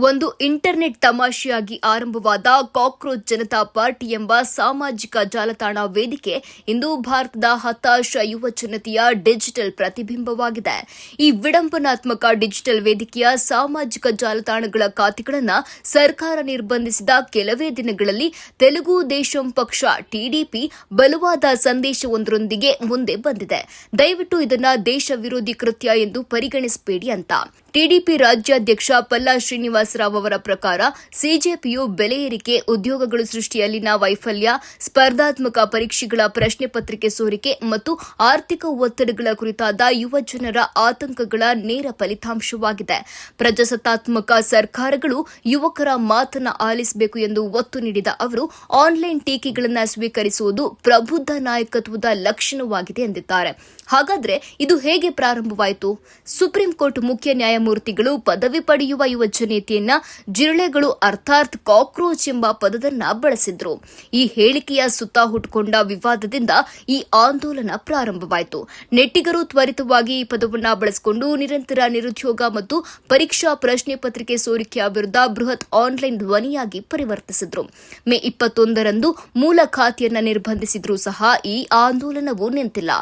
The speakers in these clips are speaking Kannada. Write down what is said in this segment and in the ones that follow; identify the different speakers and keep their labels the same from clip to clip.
Speaker 1: ಒಂದು ಇಂಟರ್ನೆಟ್ ತಮಾಷೆಯಾಗಿ ಆರಂಭವಾದ ಕಾಕ್ರೋಚ್ ಜನತಾ ಪಾರ್ಟಿ ಎಂಬ ಸಾಮಾಜಿಕ ಜಾಲತಾಣ ವೇದಿಕೆ ಇಂದು ಭಾರತದ ಹತಾಶ ಯುವ ಜನತೆಯ ಡಿಜಿಟಲ್ ಪ್ರತಿಬಿಂಬವಾಗಿದೆ. ಈ ವಿಡಂಬನಾತ್ಮಕ ಡಿಜಿಟಲ್ ವೇದಿಕೆಯ ಸಾಮಾಜಿಕ ಜಾಲತಾಣಗಳ ಖಾತೆಗಳನ್ನು ಸರ್ಕಾರ ನಿರ್ಬಂಧಿಸಿದ ಕೆಲವೇ ದಿನಗಳಲ್ಲಿ ತೆಲುಗು ದೇಶಂ ಪಕ್ಷ ಟಿಡಿಪಿ ಬಲವಾದ ಸಂದೇಶವೊಂದರೊಂದಿಗೆ ಮುಂದೆ ಬಂದಿದೆ. ದಯವಿಟ್ಟು ಇದನ್ನ ದೇಶ ವಿರೋಧಿ ಕೃತ್ಯ ಎಂದು ಪರಿಗಣಿಸಬೇಡಿ ಅಂತ. ಟಿಡಿಪಿ ರಾಜ್ಯಾಧ್ಯಕ್ಷ ಪಲ್ಲಾ ಶ್ರೀನಿವಾಸರಾವ್ ಅವರ ಪ್ರಕಾರ ಸಿಜೆಪಿಯು ಬೆಲೆ ಏರಿಕೆ, ಉದ್ಯೋಗಗಳು ಸೃಷ್ಟಿಯಲ್ಲಿನ ವೈಫಲ್ಯ, ಸ್ಪರ್ಧಾತ್ಮಕ ಪರೀಕ್ಷೆಗಳ ಪ್ರಶ್ನೆ ಪತ್ರಿಕೆ ಸೋರಿಕೆ ಮತ್ತು ಆರ್ಥಿಕ ಒತ್ತಡಗಳ ಕುರಿತಾದ ಯುವ ಜನರ ಆತಂಕಗಳ ನೇರ ಫಲಿತಾಂಶವಾಗಿದೆ. ಪ್ರಜಾಸತ್ತಾತ್ಮಕ ಸರ್ಕಾರಗಳು ಯುವಕರ ಮಾತನ್ನು ಆಲಿಸಬೇಕು ಎಂದು ಒತ್ತು ನೀಡಿದ ಅವರು, ಆನ್ಲೈನ್ ಟೀಕೆಗಳನ್ನು ಸ್ವೀಕರಿಸುವುದು ಪ್ರಬುದ್ಧ ನಾಯಕತ್ವದ ಲಕ್ಷಣವಾಗಿದೆ ಎಂದಿದ್ದಾರೆ. ಹಾಗಾದ್ರೆ ಇದು ಹೇಗೆ ಪ್ರಾರಂಭವಾಯಿತು? ಸುಪ್ರೀಂ ಕೋರ್ಟ್ ಮುಖ್ಯ ನ್ಯಾಯಮೂರ್ತಿಗಳು ಪದವಿ ಪಡೆಯುವ ಯುವ ಜನತೆಯನ್ನ ಜಿರಳೆಗಳು ಅರ್ಥಾತ್ ಕಾಕ್ರೋಚ್ ಎಂಬ ಪದವನ್ನ ಬಳಸಿದ್ರು. ಈ ಹೇಳಿಕೆಯ ಸುತ್ತ ಹುಟ್ಟುಕೊಂಡ ವಿವಾದದಿಂದ ಈ ಆಂದೋಲನ ಪ್ರಾರಂಭವಾಯಿತು. ನೆಟ್ಟಿಗರು ತ್ವರಿತವಾಗಿ ಈ ಪದವನ್ನ ಬಳಸಿಕೊಂಡು ನಿರಂತರ ನಿರುದ್ಯೋಗ ಮತ್ತು ಪರೀಕ್ಷಾ ಪ್ರಶ್ನೆ ಪತ್ರಿಕೆ ಸೋರಿಕೆಯ ವಿರುದ್ಧ ಬೃಹತ್ ಆನ್ಲೈನ್ ಧ್ವನಿಯಾಗಿ ಪರಿವರ್ತಿಸಿದ್ರು. ಮೇ 21ರಂದು ಮೂಲ ಖಾತೆಯನ್ನ ನಿರ್ಬಂಧಿಸಿದ್ರೂ ಸಹ ಈ ಆಂದೋಲನವು ನಿಂತಿಲ್ಲ.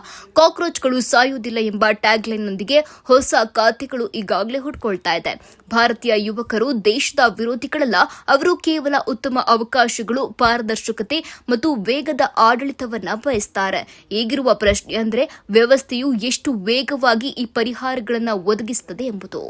Speaker 1: ಕಾಕ್ರೋಚ್ಗಳು ಸಾಯುವುದಿಲ್ಲ ಎಂಬ ಟ್ಯಾಗ್ಲೈನ್ನೊಂದಿಗೆ ಹೊಸ ಖಾತೆಗಳು ಈಗಾಗಲೇ ಹುಟ್ಟುಕೊಳ್ತಾ ಇದೆ. ಭಾರತೀಯ ಯುವಕರು ದೇಶದ ವಿರೋಧಿಗಳಲ್ಲ, ಅವರು ಕೇವಲ ಉತ್ತಮ ಅವಕಾಶಗಳು, ಪಾರದರ್ಶಕತೆ ಮತ್ತು ವೇಗದ ಆಡಳಿತವನ್ನ ಬಯಸುತ್ತಾರೆ. ಈಗಿರುವ ಪ್ರಶ್ನೆ ಅಂದ್ರೆ ವ್ಯವಸ್ಥೆಯು ಎಷ್ಟು ವೇಗವಾಗಿ ಈ ಪರಿಹಾರಗಳನ್ನು ಒದಗಿಸುತ್ತದೆ ಎಂಬುದು.